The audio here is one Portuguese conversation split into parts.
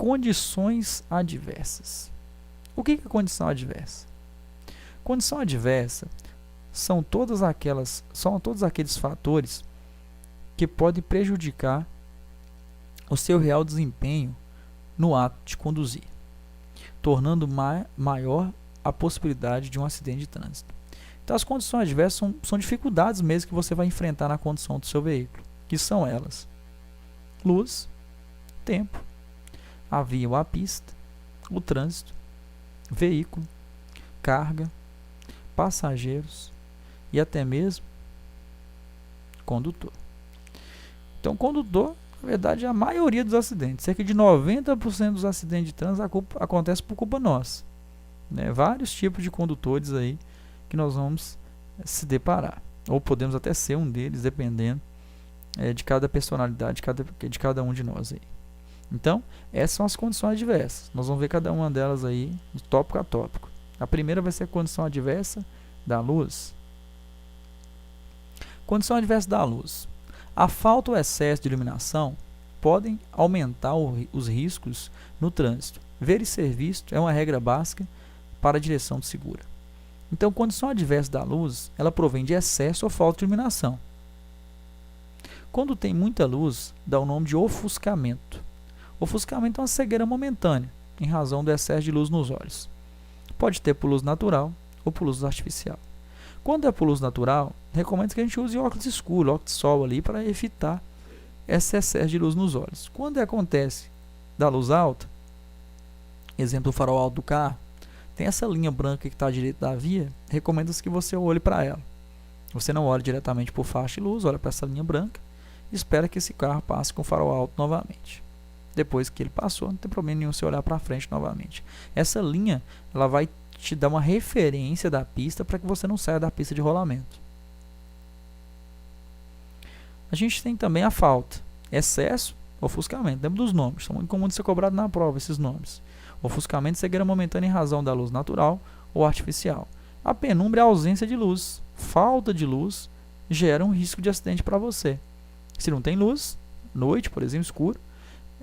Condições adversas. O que é condição adversa? Condição adversa são todos aqueles fatores que podem prejudicar o seu real desempenho no ato de conduzir, tornando maior a possibilidade de um acidente de trânsito. Então, as condições adversas são dificuldades mesmo que você vai enfrentar na condução do seu veículo, que são elas: luz, tempo, a via ou a pista, o trânsito, veículo, carga, passageiros e até mesmo condutor. Então, condutor, na verdade, é a maioria dos acidentes, cerca de 90% dos acidentes de trânsito acontece por culpa nossa, né? Vários tipos de condutores aí que nós vamos se deparar, ou podemos até ser um deles, dependendo de cada personalidade de cada um de nós aí. Então, essas são as condições adversas. Nós vamos ver cada uma delas aí, tópico a tópico. A primeira vai ser a condição adversa da luz. Condição adversa da luz. A falta ou excesso de iluminação podem aumentar os riscos no trânsito. Ver e ser visto é uma regra básica para a direção segura. Então, condição adversa da luz, ela provém de excesso ou falta de iluminação. Quando tem muita luz, dá o nome de ofuscamento. Ofuscamento é uma cegueira momentânea, em razão do excesso de luz nos olhos. Pode ter por luz natural ou por luz artificial. Quando é por luz natural, recomendo que a gente use óculos escuros, óculos de sol ali, para evitar esse excesso de luz nos olhos. Quando acontece da luz alta, exemplo, o farol alto do carro, tem essa linha branca que está à direita da via, recomenda-se que você olhe para ela. Você não olha diretamente por faixa de luz, olha para essa linha branca e espera que esse carro passe com o farol alto novamente. Depois que ele passou, não tem problema nenhum você olhar para frente novamente. Essa linha, ela vai te dar uma referência da pista para que você não saia da pista de rolamento. A gente tem também a falta, excesso, ofuscamento. Lembra dos nomes, são muito comuns de ser cobrado na prova esses nomes. Ofuscamento, cegueira momentânea em razão da luz natural ou artificial. A penumbra é a ausência de luz. Falta de luz gera um risco de acidente para você. Se não tem luz, noite, por exemplo, escuro,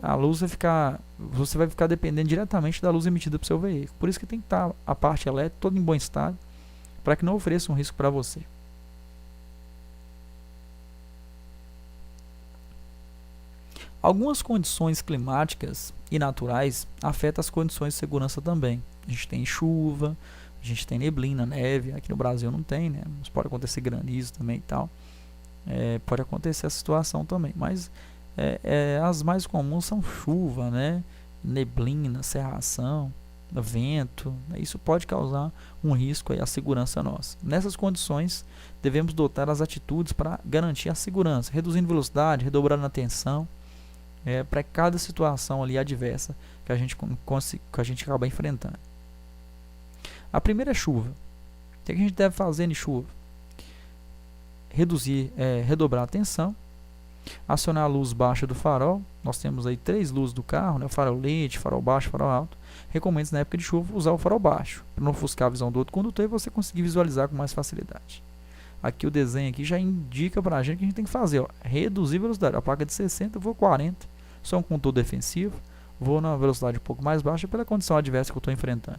a luz você vai ficar dependendo diretamente da luz emitida para o seu veículo. Por isso que tem que estar a parte elétrica toda em bom estado, para que não ofereça um risco para você. Algumas condições climáticas e naturais afetam as condições de segurança também. A gente tem chuva, a gente tem neblina, neve. Aqui no Brasil não tem, né? Mas pode acontecer granizo também e tal. Pode acontecer essa situação também, mas as mais comuns são chuva, né? Neblina, cerração, vento. Isso pode causar um risco aí à segurança nossa. Nessas condições, devemos adotar as atitudes para garantir a segurança, reduzindo velocidade, redobrando a atenção, para cada situação ali adversa que a gente acaba enfrentando. A primeira é chuva. O que a gente deve fazer em chuva? Redobrar a atenção, acionar a luz baixa do farol. Nós temos aí 3 luzes do carro, né? Farol lente, farol baixo, farol alto. Recomendo-se na época de chuva usar o farol baixo, para não ofuscar a visão do outro condutor e você conseguir visualizar com mais facilidade. Aqui o desenho aqui já indica para a gente que a gente tem que fazer, ó, reduzir a velocidade. A placa de 60, eu vou 40, sou um condutor defensivo, vou na velocidade um pouco mais baixa pela condição adversa que eu estou enfrentando.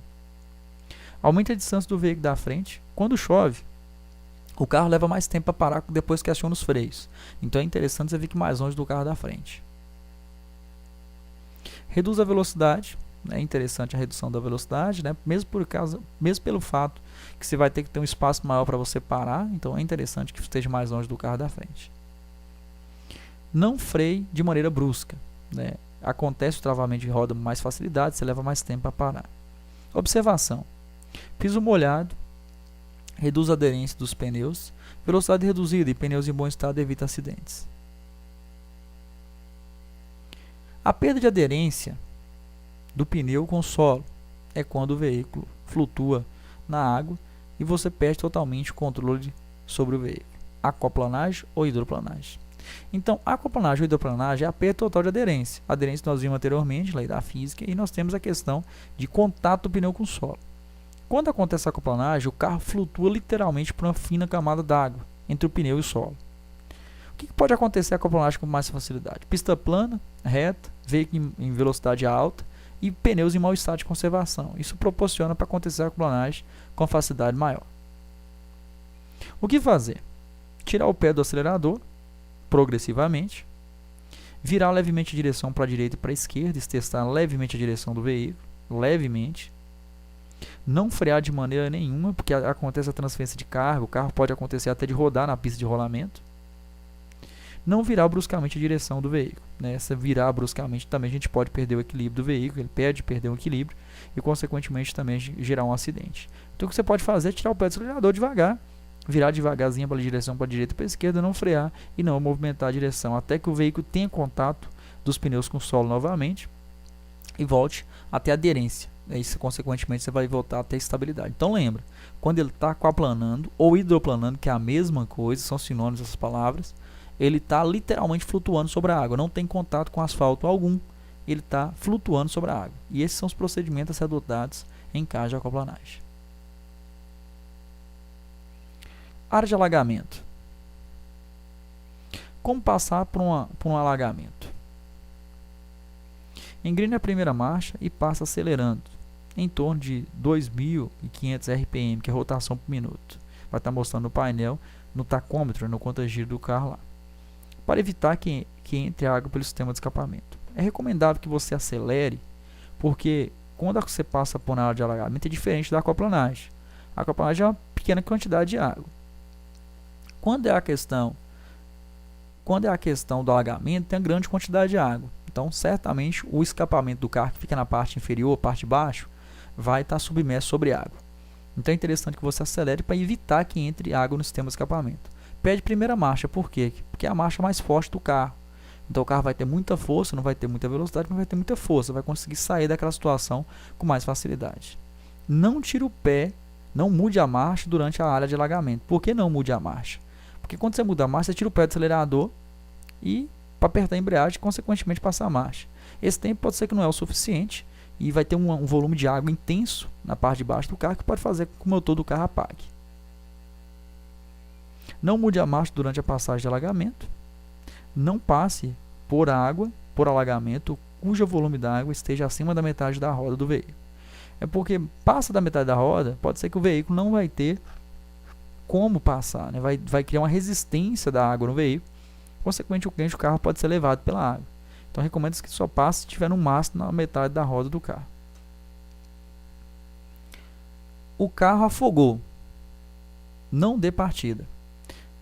Aumente a distância do veículo da frente. Quando chove, o carro leva mais tempo para parar depois que aciona os freios. Então é interessante você ficar mais longe do carro da frente. Reduz a velocidade. É interessante a redução da velocidade, né? Mesmo pelo fato que você vai ter que ter um espaço maior para você parar. Então é interessante que esteja mais longe do carro da frente. Não freie de maneira brusca, né? Acontece o travamento de roda com mais facilidade, você leva mais tempo para parar. Observação. Piso molhado reduz a aderência dos pneus. Velocidade reduzida e pneus em bom estado evita acidentes. A perda de aderência do pneu com o solo é quando o veículo flutua na água e você perde totalmente o controle sobre o veículo. Aquaplanagem ou hidroplanagem. Então, aquaplanagem ou hidroplanagem é a perda total de aderência. A aderência nós vimos anteriormente, lei da física, e nós temos a questão de contato do pneu com o solo. Quando acontece a aquaplanagem, o carro flutua literalmente por uma fina camada d'água entre o pneu e o solo. O que pode acontecer com a aquaplanagem com mais facilidade? Pista plana, reta, veículo em velocidade alta, e pneus em mau estado de conservação. Isso proporciona para acontecer a aquaplanagem com facilidade maior. O que fazer? Tirar o pé do acelerador progressivamente, virar levemente a direção para a direita e para a esquerda, e testar levemente a direção do veículo, levemente. Não frear de maneira nenhuma, porque acontece a transferência de carga, o carro pode acontecer até de rodar na pista de rolamento. Não virar bruscamente a direção do veículo. Se virar bruscamente também a gente pode perder o equilíbrio do veículo, ele perde perder o equilíbrio e consequentemente também gerar um acidente. Então o que você pode fazer é tirar o pé do acelerador devagar, virar devagarzinho para a direção para a direita e para a esquerda, não frear e não movimentar a direção até que o veículo tenha contato dos pneus com o solo novamente e volte até a aderência. Isso, consequentemente, você vai voltar até a estabilidade. Então lembra, quando ele está aquaplanando ou hidroplanando, que é a mesma coisa, são sinônimos essas palavras, ele está literalmente flutuando sobre a água, não tem contato com asfalto algum, ele está flutuando sobre a água. E esses são os procedimentos a ser adotados em caso de aquaplanagem. Área de alagamento. Como passar por um alagamento? Engrene a primeira marcha e passa acelerando em torno de 2.500 RPM, que é rotação por minuto. Vai estar mostrando no painel, no tacômetro, no conta-giro do carro lá. Para evitar que entre água pelo sistema de escapamento. É recomendável que você acelere, porque quando você passa por uma área de alagamento é diferente da aquaplanagem. A aquaplanagem é uma pequena quantidade de água. Quando é a questão do alagamento, tem uma grande quantidade de água. Então, certamente, o escapamento do carro que fica na parte inferior, parte de baixo, vai estar submerso sobre água. Então, é interessante que você acelere para evitar que entre água no sistema de escapamento. Pede primeira marcha, por quê? Porque é a marcha mais forte do carro. Então, o carro vai ter muita força, não vai ter muita velocidade, mas vai ter muita força. Vai conseguir sair daquela situação com mais facilidade. Não tire o pé, não mude a marcha durante a área de alagamento. Por que não mude a marcha? Porque quando você muda a marcha, você tira o pé do acelerador e para apertar a embreagem e consequentemente passar a marcha. Esse tempo pode ser que não é o suficiente e vai ter um volume de água intenso na parte de baixo do carro que pode fazer com que o motor do carro apague. Não mude a marcha durante a passagem de alagamento. Não passe por alagamento cujo volume da água esteja acima da metade da roda do veículo. É porque passa da metade da roda, pode ser que o veículo não vai ter como passar, né? Vai criar uma resistência da água no veículo. Consequentemente, o carro pode ser levado pela água. Então, recomendo que só passe se tiver no máximo na metade da roda do carro. O carro afogou. Não dê partida.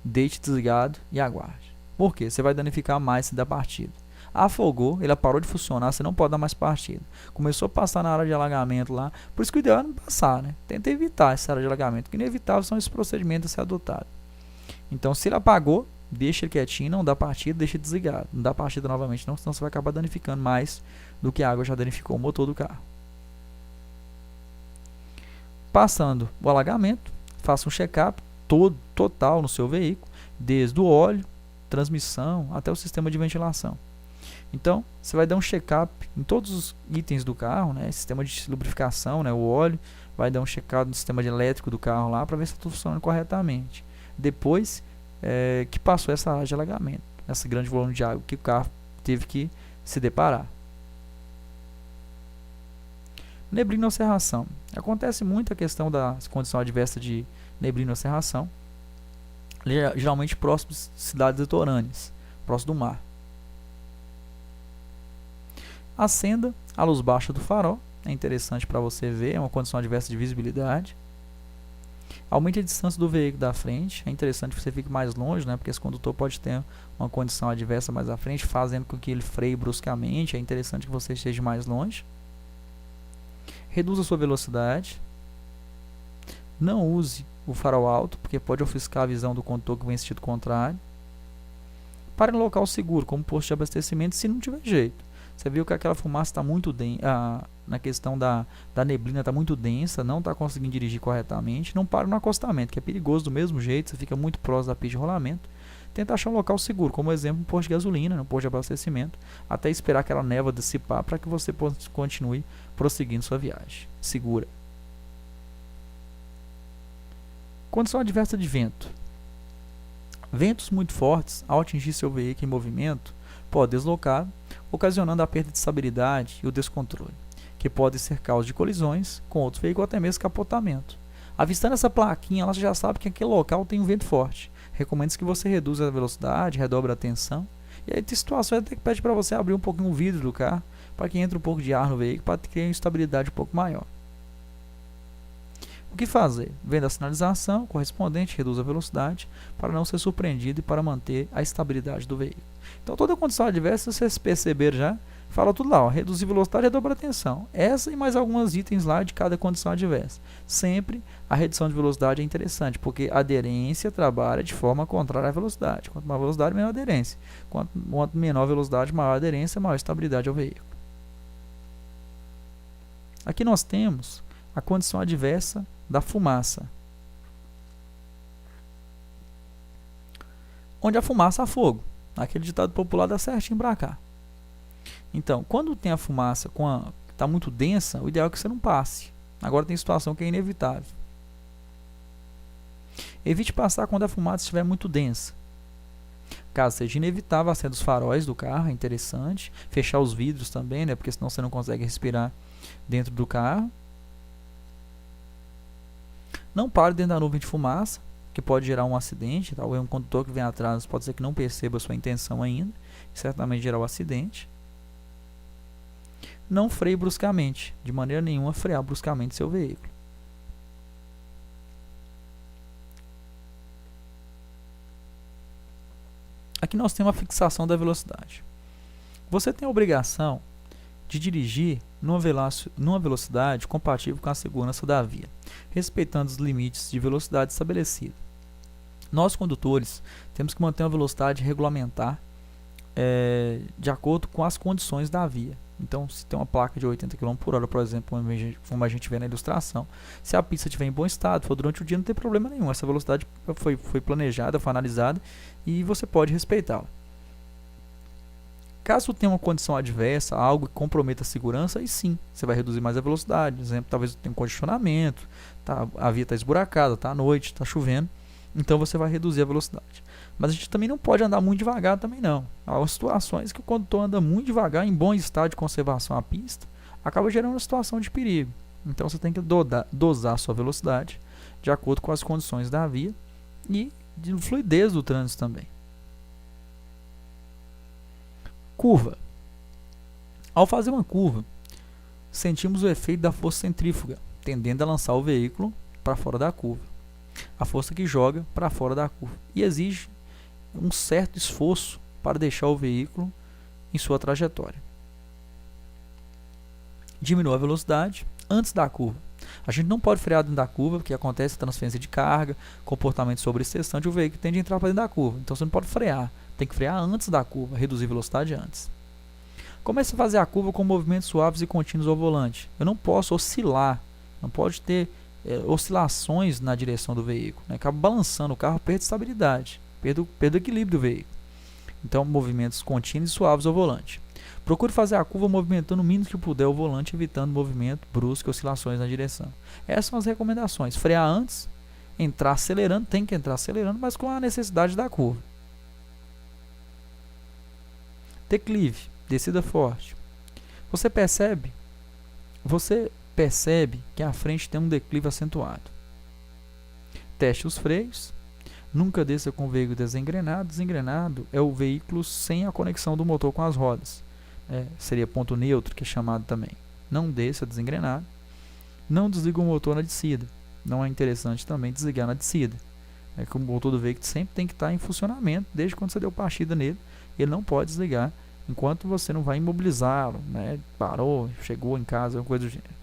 Deixe desligado e aguarde. Por quê? Você vai danificar mais se der partida. Afogou, ele parou de funcionar, você não pode dar mais partida. Começou a passar na área de alagamento lá, por isso que o ideal é não passar, né? Tenta evitar essa área de alagamento, que inevitável são esses procedimentos a ser adotados. Então, se ele apagou, deixa ele quietinho, não dá partida, deixa ele desligado. Não dá partida novamente não, senão você vai acabar danificando mais do que a água já danificou o motor do carro. Passando o alagamento, faça um check-up total no seu veículo, desde o óleo, transmissão, até o sistema de ventilação. Então, você vai dar um check-up em todos os itens do carro, né? Sistema de lubrificação, né? O óleo, vai dar um check-up no sistema elétrico do carro lá, para ver se está tudo funcionando corretamente. Depois que passou essa área de alagamento, esse grande volume de água que o carro teve que se deparar. Neblina ou cerração. Acontece muito a questão da condição adversa de neblina ou cerração, geralmente próximo de cidades litorâneas, próximo do mar. Acenda a luz baixa do farol, é interessante para você ver, é uma condição adversa de visibilidade. Aumente a distância do veículo da frente, é interessante que você fique mais longe, né, porque esse condutor pode ter uma condição adversa mais à frente, fazendo com que ele freie bruscamente, é interessante que você esteja mais longe. Reduza a sua velocidade. Não use o farol alto, porque pode ofuscar a visão do condutor que vem em sentido contrário. Pare no local seguro, como posto de abastecimento, se não tiver jeito. Você viu que aquela fumaça está muito densa, na questão da neblina está muito densa, não está conseguindo dirigir corretamente. Não pare no acostamento, que é perigoso do mesmo jeito, você fica muito próximo da pista de rolamento. Tenta achar um local seguro, como exemplo um posto de gasolina, um posto de abastecimento, até esperar aquela névoa dissipar para que você continue prosseguindo sua viagem segura. Condição adversa de vento. Ventos muito fortes, ao atingir seu veículo em movimento, pode deslocar, ocasionando a perda de estabilidade e o descontrole. que podem ser causa de colisões com outros veículos ou até mesmo capotamento. Avistando essa plaquinha, ela já sabe que aquele local tem um vento forte. Recomendo que você reduza a velocidade, redobre a tensão. E aí tem situações até que pede para você abrir um pouquinho o vidro do carro, para que entre um pouco de ar no veículo, para criar uma estabilidade um pouco maior. O que fazer? Vendo a sinalização correspondente, reduz a velocidade para não ser surpreendido e para manter a estabilidade do veículo. Então toda condição adversa, vocês perceberam já, fala tudo lá, ó, reduzir velocidade e redobrar a tensão. Essa e mais alguns itens lá de cada condição adversa. Sempre a redução de velocidade é interessante, porque a aderência trabalha de forma contrária à velocidade. Quanto maior velocidade, menor aderência. Quanto menor velocidade, maior aderência, maior estabilidade ao veículo. Aqui nós temos a condição adversa da fumaça, onde a fumaça há fogo. Aquele ditado popular dá certinho para cá. Então, quando tem a fumaça que está muito densa, o ideal é que você não passe. Agora tem situação que é inevitável. Evite passar quando a fumaça estiver muito densa. Caso seja inevitável, acenda os faróis do carro, é interessante. Fechar os vidros também, né, porque senão você não consegue respirar dentro do carro. Não pare dentro da nuvem de fumaça, que pode gerar um acidente. Talvez um condutor que vem atrás pode ser que não perceba a sua intenção ainda, e certamente gerar um acidente. Não freie bruscamente, de maneira nenhuma frear bruscamente seu veículo. Aqui nós temos a fixação da velocidade. Você tem a obrigação de dirigir numa velocidade compatível com a segurança da via, respeitando os limites de velocidade estabelecidos. Nós, condutores, temos que manter uma velocidade regulamentar de acordo com as condições da via. Então, se tem uma placa de 80 km por hora, por exemplo, como a gente vê na ilustração, se a pista estiver em bom estado, for durante o dia, não tem problema nenhum. Essa velocidade foi planejada, foi analisada e você pode respeitá-la. Caso tenha uma condição adversa, algo que comprometa a segurança, aí sim, você vai reduzir mais a velocidade. Por exemplo, talvez tenha um congestionamento, a via está esburacada, está à noite, está chovendo, então você vai reduzir a velocidade. Mas a gente também não pode andar muito devagar também não. Há situações que o condutor anda muito devagar, em bom estado de conservação à pista, acaba gerando uma situação de perigo. Então você tem que dosar a sua velocidade de acordo com as condições da via e de fluidez do trânsito também. Curva. Ao fazer uma curva, sentimos o efeito da força centrífuga, tendendo a lançar o veículo para fora da curva. A força que joga para fora da curva. E exige um certo esforço para deixar o veículo em sua trajetória. Diminua a velocidade antes da curva. A gente não pode frear dentro da curva, porque acontece transferência de carga, comportamento sobre extensão e o veículo tende a entrar para dentro da curva. Então você não pode frear. Tem que frear antes da curva, reduzir a velocidade antes. Comece a fazer a curva com movimentos suaves e contínuos ao volante. Eu não posso oscilar, não pode ter oscilações na direção do veículo. Né? Acaba balançando o carro, perde estabilidade, perde o equilíbrio do veículo. Então, movimentos contínuos e suaves ao volante. Procure fazer a curva movimentando o mínimo que puder o volante, evitando movimento brusco e oscilações na direção. Essas são as recomendações. Frear antes, entrar acelerando, tem que entrar acelerando, mas com a necessidade da curva. Declive, descida forte. Você percebe que a frente tem um declive acentuado. Teste os freios. Nunca desça com o veículo desengrenado. Desengrenado é o veículo sem a conexão do motor com as rodas. Seria ponto neutro, que é chamado também. Não desça desengrenado. Não desliga o motor na descida. Não é interessante também desligar na descida. Que o motor do veículo sempre tem que estar em funcionamento, desde quando você deu partida nele. Ele não pode desligar enquanto você não vai imobilizá-lo, né? Parou, chegou em casa, alguma coisa do gênero.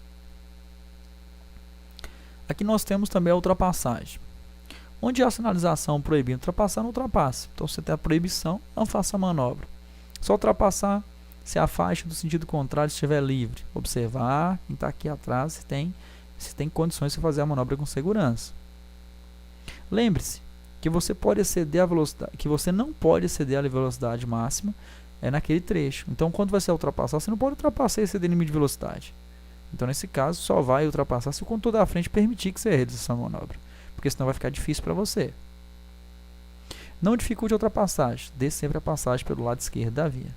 Aqui nós temos também a ultrapassagem. Onde há a sinalização proibindo ultrapassar, não ultrapasse. Então, se você tem a proibição, não faça a manobra. Só ultrapassar se a faixa do sentido contrário estiver livre. Observar quem está aqui atrás, se tem condições de fazer a manobra com segurança. Lembre-se que você pode exceder a velocidade, que você não pode exceder a velocidade máxima naquele trecho. Então, quando você ultrapassar, você não pode ultrapassar e exceder o limite de velocidade. Então, nesse caso, só vai ultrapassar se o condutor da frente permitir que você realize essa manobra, porque senão vai ficar difícil para você. Não dificulte a ultrapassagem, dê sempre a passagem pelo lado esquerdo da via.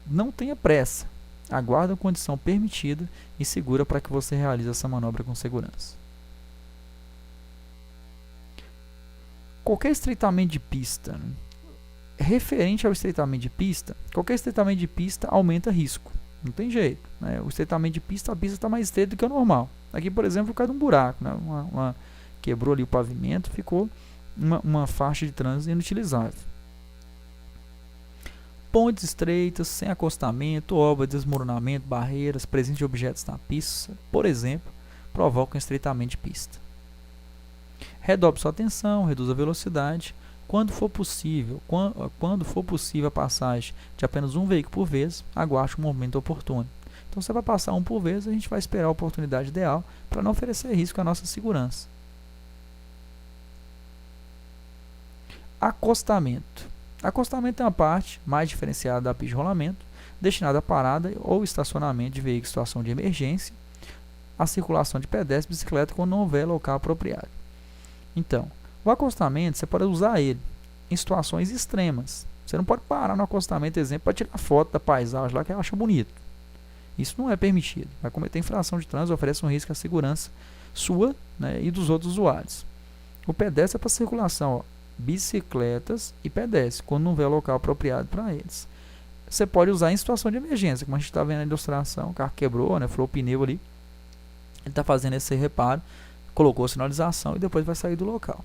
Não tenha pressa. Aguarde a condição permitida e segura para que você realize essa manobra com segurança. Qualquer estreitamento de pista, né? Referente ao estreitamento de pista, qualquer estreitamento de pista aumenta risco. Não tem jeito, né? O estreitamento de pista, a pista está mais estreita do que o normal. Aqui, por exemplo, por causa de um buraco, né? Quebrou ali o pavimento, ficou uma faixa de trânsito inutilizável. Pontes estreitas, sem acostamento, obra de desmoronamento, barreiras, presença de objetos na pista, por exemplo, provocam estreitamento de pista. Redobre sua atenção, reduza a velocidade. Quando for possível a passagem de apenas um veículo por vez, aguarde o momento oportuno. Então, se vai passar um por vez, a gente vai esperar a oportunidade ideal para não oferecer risco à nossa segurança. Acostamento. Acostamento é uma parte mais diferenciada da pista de rolamento, destinada à parada ou estacionamento de veículos em situação de emergência, a circulação de pedestres e bicicleta quando não houver local apropriado. Então, o acostamento, você pode usar ele em situações extremas. Você não pode parar no acostamento, exemplo, para tirar foto da paisagem lá que acha bonito. Isso não é permitido. Vai cometer infração de trânsito, oferece um risco à segurança sua, né, e dos outros usuários. O pedestre é para circulação, bicicletas e pedestres, quando não houver local apropriado para eles. Você pode usar em situação de emergência, como a gente está vendo na ilustração, o carro quebrou, né, furou o pneu ali. Ele está fazendo esse reparo, colocou a sinalização e depois vai sair do local.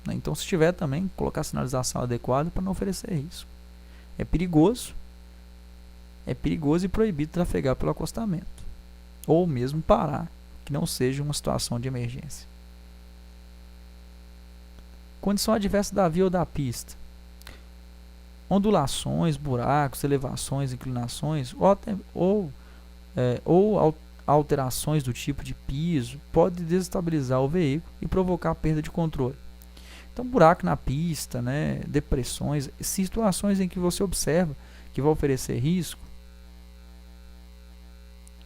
Então, se tiver também, colocar a sinalização adequada para não oferecer risco. É perigoso e proibido trafegar pelo acostamento, ou mesmo parar, que não seja uma situação de emergência. Condição adversa da via ou da pista. Ondulações, buracos, elevações, inclinações ou alterações do tipo de piso podem desestabilizar o veículo e provocar perda de controle. Então, buraco na pista, né, depressões, situações em que você observa que vai oferecer risco,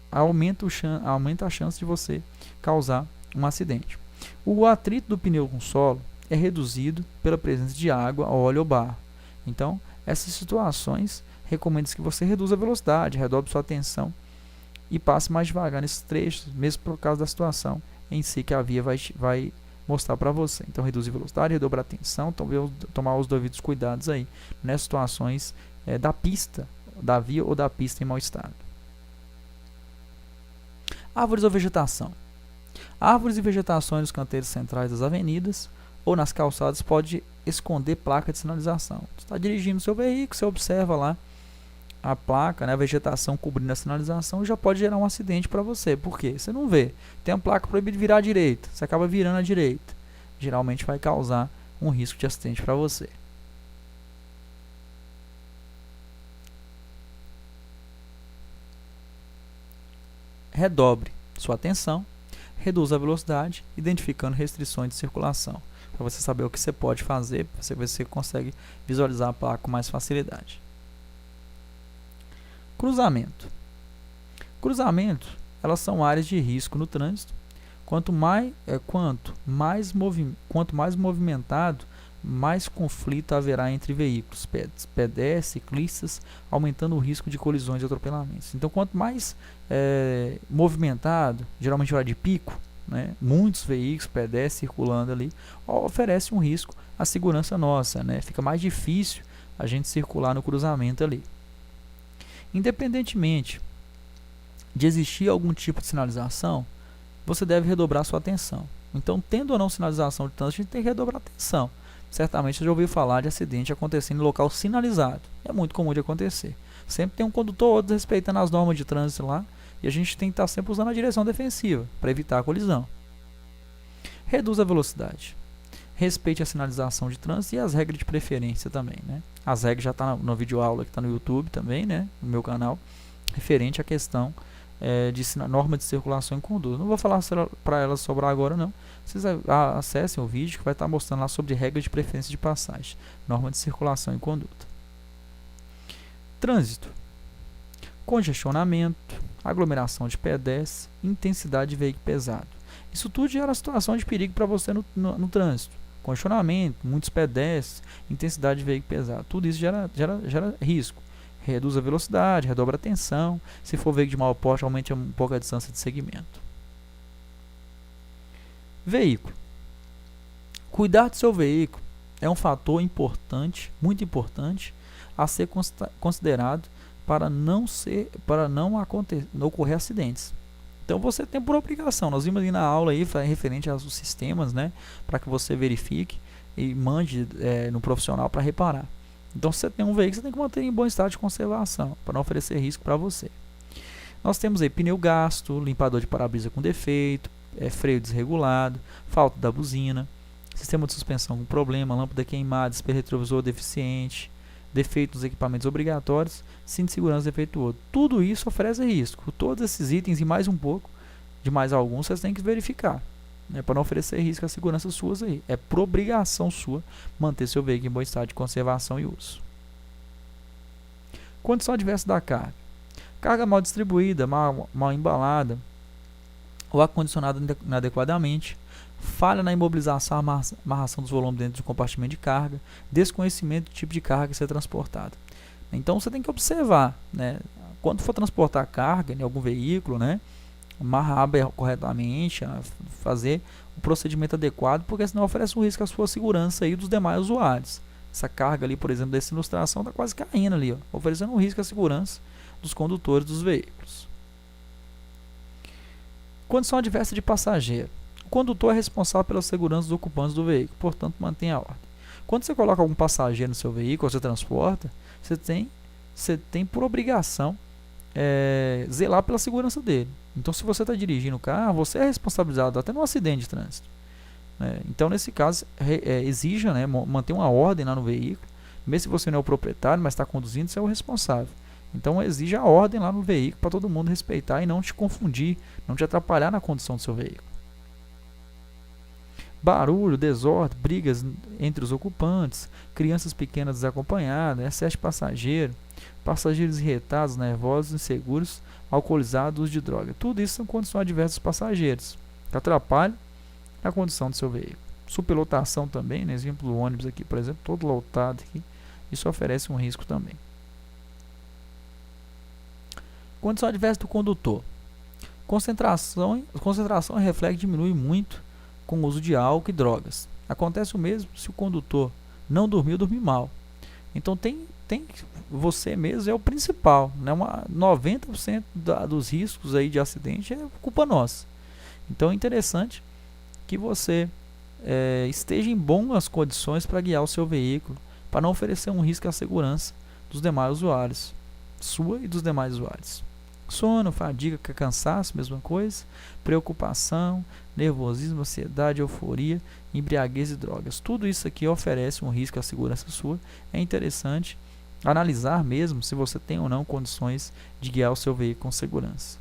aumenta a chance de você causar um acidente. O atrito do pneu com o solo é reduzido pela presença de água, óleo ou barro. Então, essas situações, recomenda-se que você reduza a velocidade, redobre sua atenção e passe mais devagar nesses trechos, mesmo por causa da situação em si que a via vai mostrar para você. Então, reduzir a velocidade, redobrar a atenção, tomar os devidos cuidados aí nessas situações da pista, da via ou da pista em mau estado. Árvores ou vegetação. Árvores e vegetações nos canteiros centrais das avenidas ou nas calçadas pode esconder placa de sinalização. Você está dirigindo seu veículo, você observa lá a placa, né, a vegetação cobrindo a sinalização, já pode gerar um acidente para você. Por quê? Você não vê. Tem a placa proibida de virar à direita, você acaba virando à direita. Geralmente vai causar um risco de acidente para você. Redobre sua atenção, reduza a velocidade, identificando restrições de circulação, para você saber o que você pode fazer, para você ver se você consegue visualizar a placa com mais facilidade. Cruzamento. Cruzamentos, elas são áreas de risco no trânsito. Quanto mais movimentado, mais conflito haverá entre veículos, pedestres, ciclistas, aumentando o risco de colisões e atropelamentos. Então, quanto mais movimentado, geralmente hora de pico, né, muitos veículos, pedestres circulando ali, oferece um risco à segurança nossa, né? Fica mais difícil a gente circular no cruzamento ali. Independentemente de existir algum tipo de sinalização, você deve redobrar sua atenção. Então, tendo ou não sinalização de trânsito, a gente tem que redobrar a atenção. Certamente você já ouviu falar de acidente acontecendo em local sinalizado. É muito comum de acontecer. Sempre tem um condutor ou outro respeitando as normas de trânsito lá, e a gente tem que estar sempre usando a direção defensiva para evitar a colisão. Reduza a velocidade. Respeite a sinalização de trânsito e as regras de preferência também, né? As regras já estão no vídeo aula que está no YouTube também, né? No meu canal, referente à questão de norma de circulação e conduta. Não vou falar para elas sobre agora não. Vocês acessem o vídeo que vai estar mostrando lá sobre regras de preferência de passagem, norma de circulação e conduta. Trânsito. Congestionamento, aglomeração de pedestres, intensidade de veículo pesado. Isso tudo gera situação de perigo para você no trânsito. Congestionamento, muitos pedestres, intensidade de veículo pesado. Tudo isso gera risco. Reduz a velocidade, redobra a tensão. Se for veículo de maior porte, aumente um pouco a distância de segmento. Veículo. Cuidar do seu veículo é um fator importante, muito importante, a ser considerado para não ocorrer acidentes. Então você tem por obrigação, nós vimos ali na aula aí, referente aos sistemas, né, para que você verifique e mande no profissional para reparar. Então se você tem um veículo, você tem que manter em bom estado de conservação, para não oferecer risco para você. Nós temos aí pneu gasto, limpador de para-brisa com defeito, freio desregulado, falta da buzina, sistema de suspensão com problema, lâmpada queimada, espelho retrovisor deficiente, defeito nos equipamentos obrigatórios, cinto de segurança defeituoso. Tudo isso oferece risco. Todos esses itens e mais um pouco, de mais alguns, vocês têm que verificar, né, para não oferecer risco à segurança suas aí. É por obrigação sua manter seu veículo em bom estado de conservação e uso. Condição adversa da carga. Carga mal distribuída, mal embalada, ou acondicionada inadequadamente, falha na imobilização, amarração dos volumes dentro do compartimento de carga, desconhecimento do tipo de carga a ser transportada. Então você tem que observar, né, quando for transportar carga em algum veículo, né, amarrar corretamente, fazer o procedimento adequado, porque senão oferece um risco à sua segurança e dos demais usuários. Essa carga ali, por exemplo, dessa ilustração está quase caindo ali, ó, oferecendo um risco à segurança dos condutores dos veículos. Condição adversa de passageiro. O condutor é responsável pela segurança dos ocupantes do veículo, portanto, mantenha a ordem. Quando você coloca algum passageiro no seu veículo, ou você transporta, você tem por obrigação zelar pela segurança dele. Então, se você está dirigindo o carro, você é responsabilizado até no acidente de trânsito. Então, nesse caso, exija, né, manter uma ordem lá no veículo. Mesmo se você não é o proprietário, mas está conduzindo, você é o responsável. Então, exija a ordem lá no veículo para todo mundo respeitar e não te confundir, não te atrapalhar na condução do seu veículo. Barulho, desordem, brigas entre os ocupantes, crianças pequenas desacompanhadas, excesso de passageiro, passageiros irritados, nervosos, inseguros, alcoolizados, uso de droga. Tudo isso são condições adversas dos passageiros, que atrapalham a condução do seu veículo. Superlotação também, né? Exemplo do ônibus aqui, por exemplo, todo lotado aqui, isso oferece um risco também. Condição adversa do condutor. Concentração e reflexo diminui muito com o uso de álcool e drogas. Acontece o mesmo se o condutor não dormir ou dormir mal. Então você mesmo é o principal, né? 90% dos riscos aí de acidente é culpa nossa. Então é interessante que você esteja em boas condições para guiar o seu veículo, para não oferecer um risco à segurança dos demais usuários, sua e dos demais usuários. Sono, fadiga, cansaço, mesma coisa, preocupação, nervosismo, ansiedade, euforia, embriaguez e drogas. Tudo isso aqui oferece um risco à segurança sua. É interessante analisar mesmo se você tem ou não condições de guiar o seu veículo com segurança.